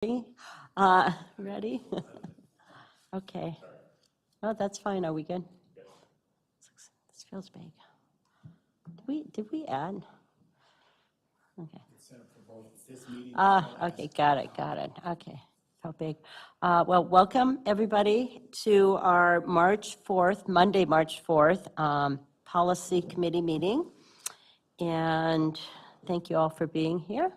Ready? Okay. Oh, that's fine. Are we good? This feels big. Did we add? Okay. Okay, got it. Okay, how big? Well, welcome everybody to our Monday, March 4th, Policy Committee meeting. And thank you all for being here.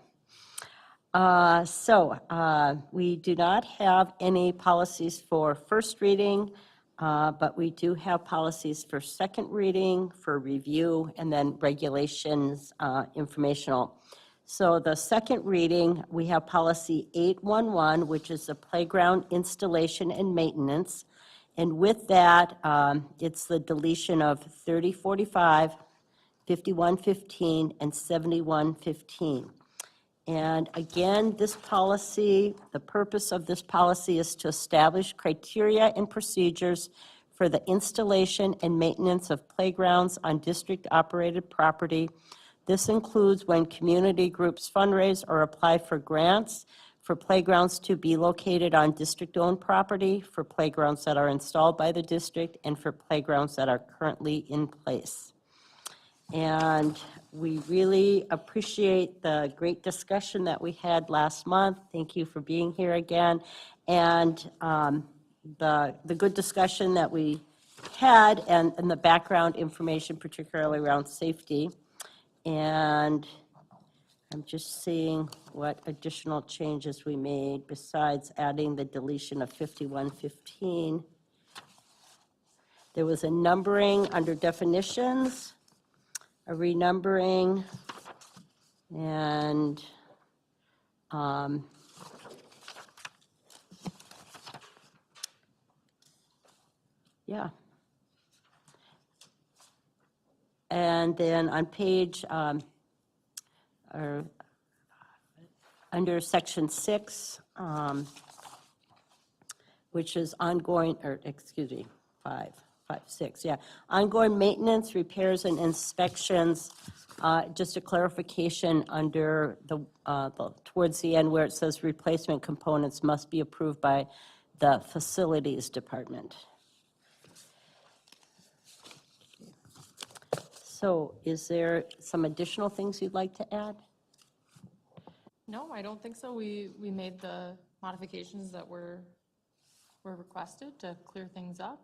We do not have any policies for first reading, but we do have policies for second reading, for review, and then regulations, informational. So the second reading, we have policy 811, which is the playground installation and maintenance. And with that, it's the deletion of 3045, 5115, and 7115. And again, this policy, the purpose of this policy is to establish criteria and procedures for the installation and maintenance of playgrounds on district-operated property. This includes when community groups fundraise or apply for grants for playgrounds to be located on district-owned property, for playgrounds that are installed by the district, and for playgrounds that are currently in place. And we really appreciate the great discussion that we had last month. Thank you for being here again. And the good discussion that we had and the background information, particularly around safety. And I'm just seeing what additional changes we made besides adding the deletion of 5115. There was a numbering under definitions, a renumbering, and yeah. And then on page, under section 6, which is ongoing, or excuse me, 6, yeah. Ongoing maintenance, repairs, and inspections. Just a clarification under towards the end where it says replacement components must be approved by the facilities department. So is there some additional things you'd like to add? No, I don't think so. We made the modifications that were requested to clear things up.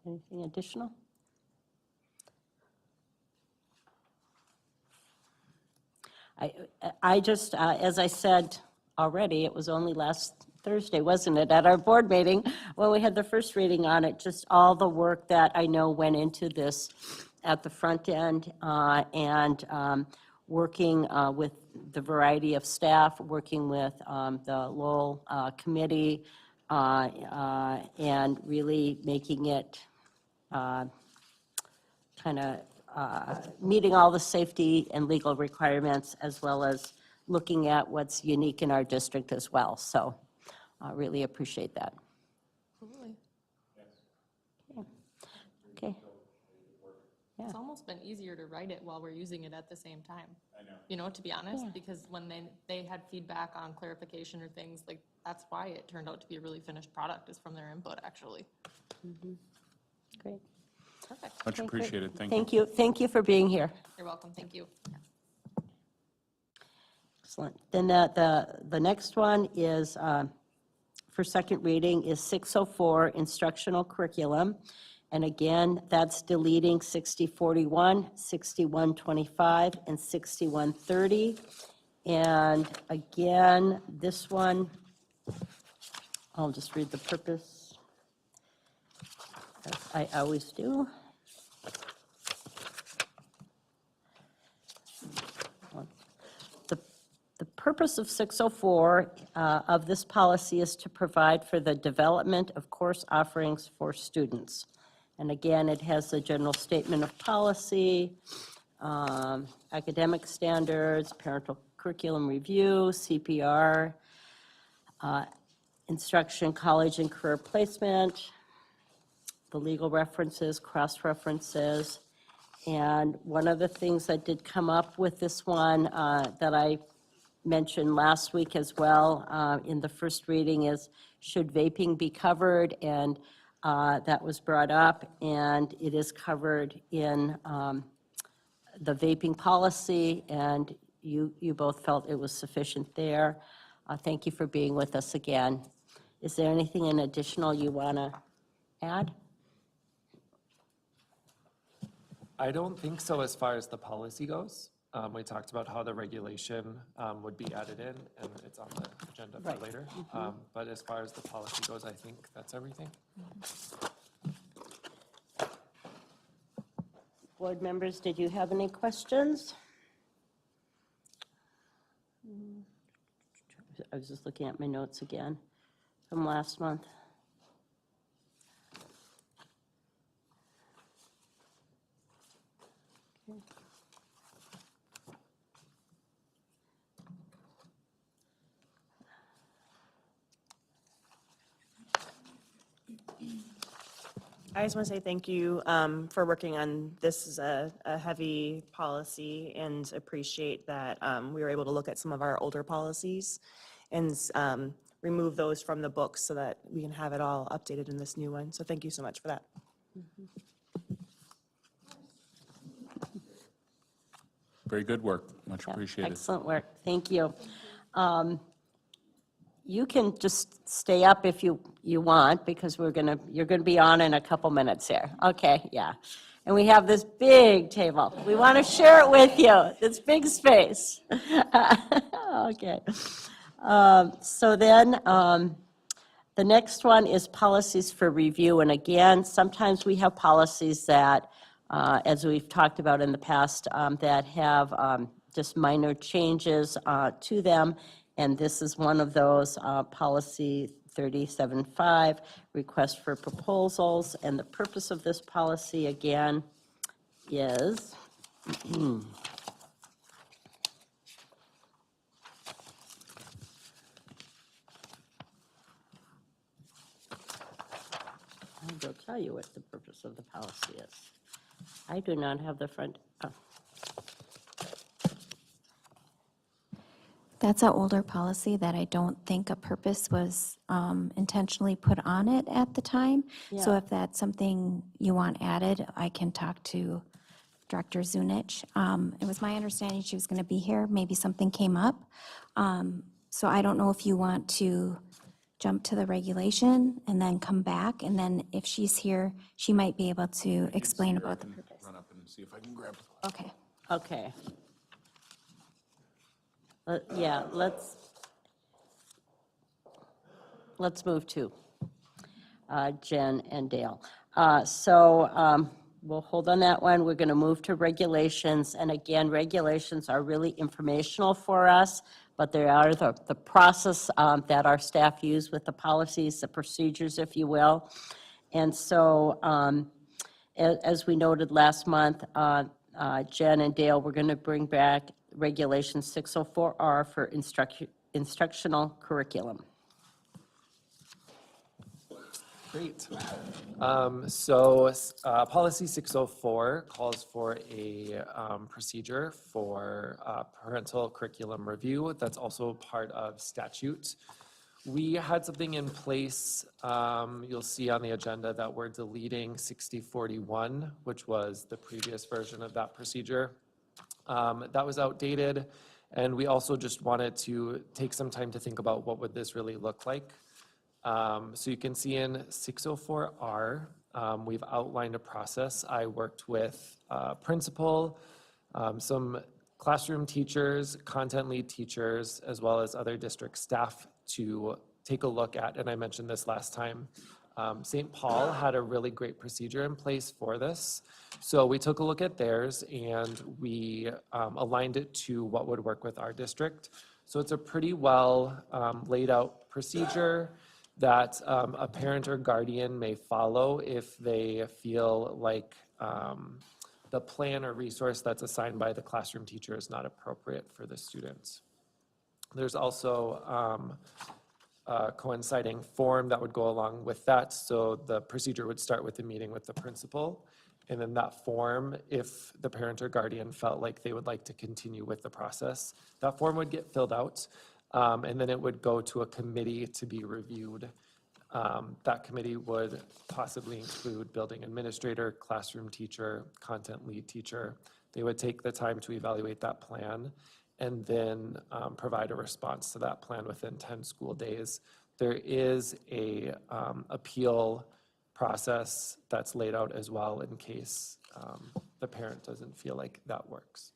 Anything additional? I just, as I said already, it was only last Thursday, wasn't it, at our board meeting when we had the first reading on it, just all the work that I know went into this at the front end, and working with the variety of staff, working with the Lowell committee, and really making it kind of meeting all the safety and legal requirements, as well as looking at what's unique in our district as well. So I really appreciate that. Absolutely. Okay. Yeah. It's almost been easier to write it while we're using it at the same time. I know. You know, to be honest, Yeah. because when they had feedback on clarification or things, like that's why it turned out to be a really finished product, is from their input, actually. Mm-hmm. Great. Perfect. Much Okay, great. appreciated. Thank Thank you. you. Thank you for being here. You're welcome. Thank you. Excellent. Then the next one is, for second reading, is 604, instructional curriculum. And again, that's deleting 6041, 6125, and 6130. And again, this one, I'll just read the purpose, as I always do. The purpose of 604 of this policy is to provide for the development of course offerings for students. And again, it has the general statement of policy, academic standards, parental curriculum review, CPR, instruction, college and career placement, the legal references, cross-references. And one of the things that did come up with this one that I mentioned last week as well in the first reading is, should vaping be covered? And that was brought up, and it is covered in the vaping policy, and you both felt it was sufficient there. Thank you for being with us again. Is there anything in additional you want to add? I don't think so as far as the policy goes. We talked about how the regulation would be added in, and it's on the agenda for Right. later. But as far as the policy goes, I think that's everything. Board members, did you have any questions? I was just looking at my notes again from last month. Okay. I just want to say thank you for working on this is a heavy policy, and appreciate that we were able to look at some of our older policies and remove those from the books so that we can have it all updated in this new one. So thank you so much for that. Very good work, much Yeah, appreciated. Excellent work, thank you. You can just stay up if you want, because you're gonna be on in a couple minutes here. Okay, yeah. And we have this big table. We want to share it with you, this big space. Okay. So then, the next one is policies for review. And again, sometimes we have policies that, as we've talked about in the past, that have just minor changes to them. And this is one of those, policy 37.5, request for proposals. And the purpose of this policy, again, is I will tell you what the purpose of the policy is. I do not have the front, That's an older policy that I don't think a purpose was intentionally put on it at the time. So Yeah. if that's something you want added, I can talk to Director Zunich. It was my understanding she was going to be here. Maybe something came up. So I don't know if you want to jump to the regulation and then come back. And then if she's here, she might be able to explain about the purpose. Run up and see if I can grab. Okay. okay. Yeah, let's move to Jen and Dale. So we'll hold on that one. We're going to move to regulations. And again, regulations are really informational for us, but they are the process that our staff use with the policies, the procedures, if you will. And so as we noted last month, Jen and Dale, we're going to bring back Regulation 604R for instructional curriculum. Great. So policy 604 calls for a procedure for parental curriculum review. That's also part of statute. We had something in place, you'll see on the agenda that we're deleting 6041, which was the previous version of that procedure. That was outdated, and we also just wanted to take some time to think about what would this really look like. So you can see in 604R, we've outlined a process. I worked with principal, some classroom teachers, content lead teachers, as well as other district staff to take a look at, and I mentioned this last time, St. Paul had a really great procedure in place for this. So we took a look at theirs and we aligned it to what would work with our district. So it's a pretty well laid out procedure that a parent or guardian may follow if they feel like the plan or resource that's assigned by the classroom teacher is not appropriate for the students. There's also a coinciding form that would go along with that. So the procedure would start with a meeting with the principal. And then that form, if the parent or guardian felt like they would like to continue with the process, that form would get filled out. And then it would go to a committee to be reviewed. That committee would possibly include building administrator, classroom teacher, content lead teacher. They would take the time to evaluate that plan and then provide a response to that plan within 10 school days. There is a appeal process that's laid out as well in case the parent doesn't feel like that works.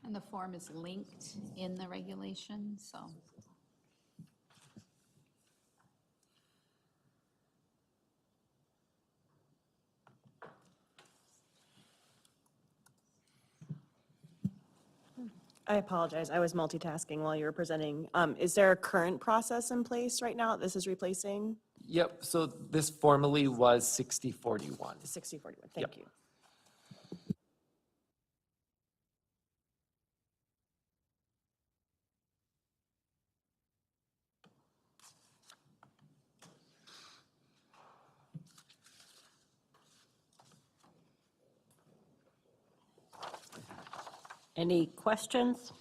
And the form is linked in the regulation, so. I apologize, I was multitasking while you were presenting. Is there a current process in place right now that this is replacing? Yep, so this formally was 60-41. The 6041, thank you. Any questions?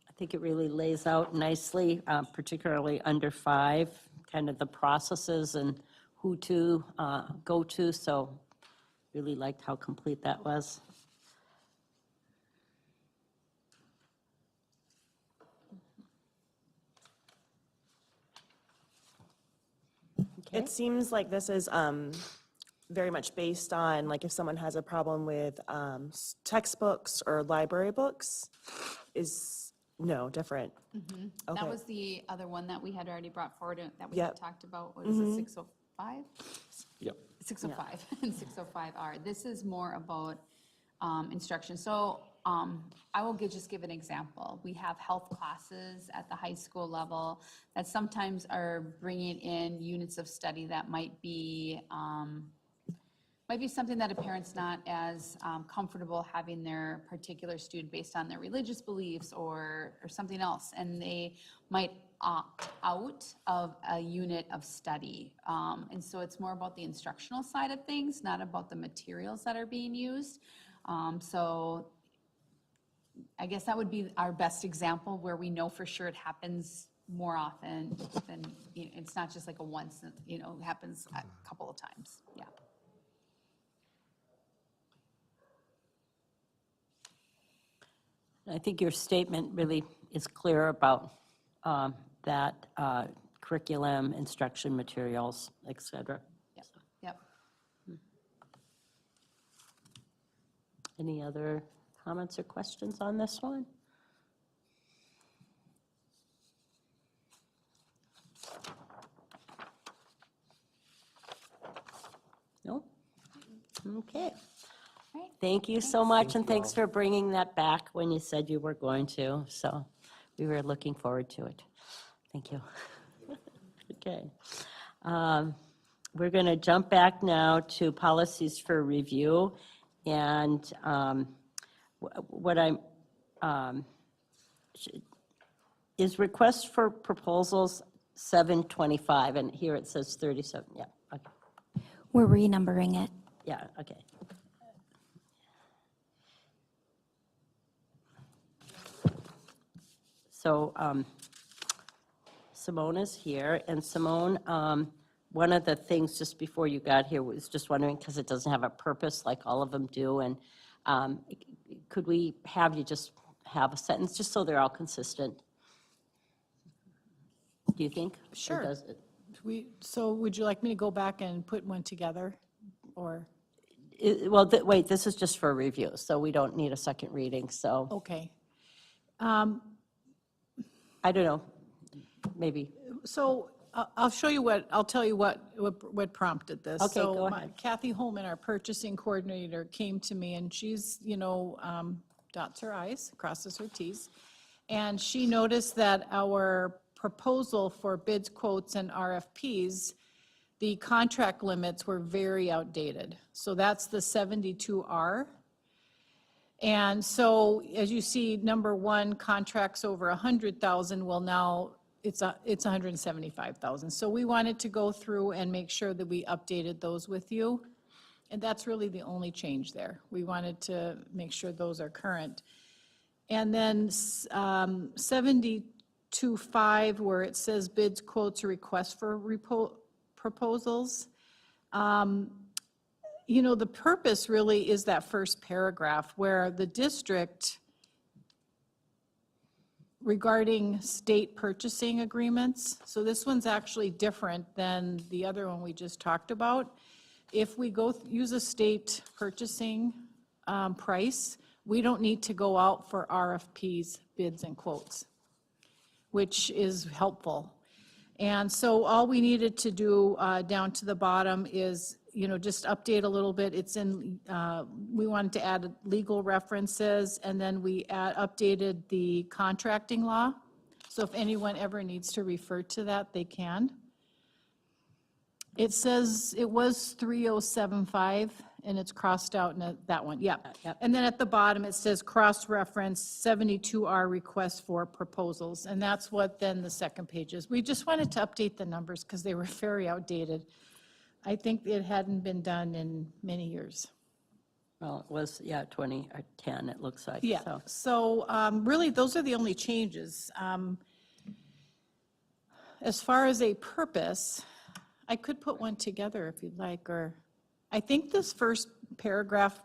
I think it really lays out nicely, particularly under 5, kind of the processes and who to go to. So really liked how complete that was. Okay. It seems like this is very much based on, like, if someone has a problem with textbooks or library books, no, different. That Okay. was the other one that we had already brought forward that we Yep. had talked about, was it 605? Yep. 605 and 605R. This is more about instruction. So I will just give an example. We have health classes at the high school level that sometimes are bringing in units of study that might be something that a parent's not as comfortable having their particular student based on their religious beliefs or something else, and they might opt out of a unit of study. And so it's more about the instructional side of things, not about the materials that are being used. So I guess that would be our best example where we know for sure it happens more often than, it's not just like a once, it happens a couple of times, yeah. I think your statement really is clear about that curriculum, instruction materials, et cetera. Yep, yep. Any other comments or questions on this one? No? Okay. Right. Thank you so much, Thank and you thanks all. for bringing that back when you said you were going to. So we were looking forward to it. Thank you. Okay. We're going to jump back now to policies for review. And what I'm, is request for proposals 725, and here it says 37, yeah, okay, We're renumbering it. yeah, okay. So Simone is here, and Simone, one of the things just before you got here was just wondering, because it doesn't have a purpose like all of them do, and could we have you just have a sentence, just so they're all consistent? Do you think? Or Sure. does it- So would you like me to go back and put one together, or? Well, wait, this is just for review, so we don't need a second reading, so Okay. I don't know, maybe. So I'll show you I'll tell you what prompted this. Okay, go So ahead. Kathy Holman, our purchasing coordinator, came to me and she's, dots her i's, crosses her t's. And she noticed that our proposal for bids, quotes, and RFPs, the contract limits were very outdated. So that's the 72R. And so, as you see, number one, contracts over 100,000 will now, it's 175,000. So we wanted to go through and make sure that we updated those with you. And that's really the only change there. We wanted to make sure those are current. And then 72.5, where it says bids, quotes, or requests for proposals. The purpose really is that first paragraph where the district regarding state purchasing agreements, so this one's actually different than the other one we just talked about. If we use a state purchasing price, we don't need to go out for RFPs, bids, and quotes, which is helpful. And so all we needed to do down to the bottom is, just update a little bit. It's in, we wanted to add legal references, and then we updated the contracting law. So if anyone ever needs to refer to that, they can. It says it was 3075, and it's crossed out in that one, yeah. Yep. And then at the bottom, it says cross-reference 72R request for proposals, and that's what then the second page is. We just wanted to update the numbers because they were very outdated. I think it hadn't been done in many years. Well, it was, 2010, it looks like, Yeah, so. so really, those are the only changes. As far as a purpose, I could put one together if you'd like, or, I think this first paragraph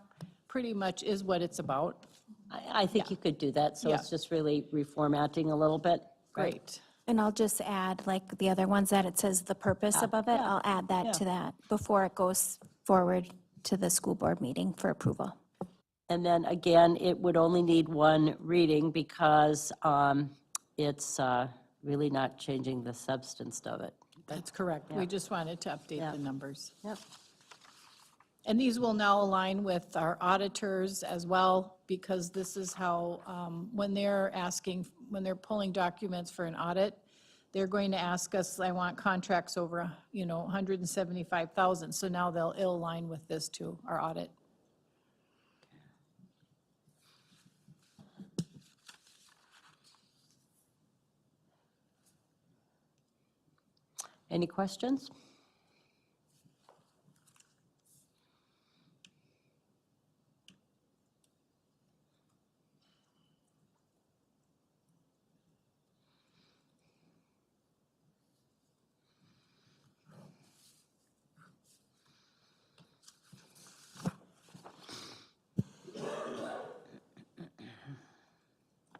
pretty much is what it's about. I think you could do that, so it's Yeah. just really reformatting a little bit. right? Great. And I'll just add, like the other ones, that it says the purpose above it, yeah, I'll add that to that before it goes forward to the school board meeting for approval. And then again, it would only need one reading because it's really not changing the substance of it. That's correct. We just wanted to update Yeah. the numbers. Yep. And these will now align with our auditors as well, because this is how, when they're pulling documents for an audit, they're going to ask us, I want contracts over, 175,000. So now it'll align with this too, our audit. Any questions?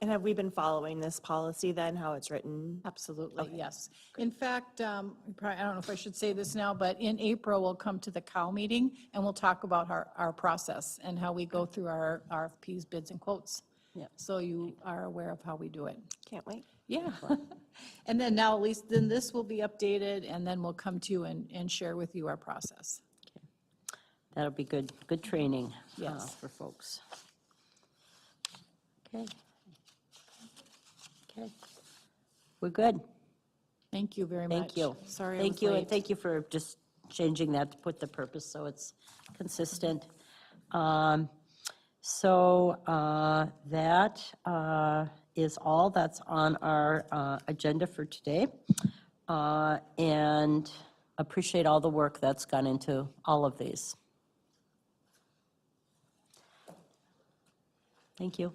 And have we been following this policy then, how it's written? Absolutely, yes. In fact, I don't know if I should say this now, but in April, we'll come to the COW meeting, and we'll talk about our process and how we go through our RFPs, bids, and quotes. Yeah. So you are aware of how we do it. Can't wait. Yeah. And then now, at least, then this will be updated, and then we'll come to you and share with you our process. That'll be good training Yes. for folks. Okay. Okay. We're good. Thank you very much. Thank you. Sorry I Thank was you, and late. thank you for just changing that to put the purpose so it's consistent. So that is all that's on our agenda for today. And appreciate all the work that's gone into all of these. Thank you.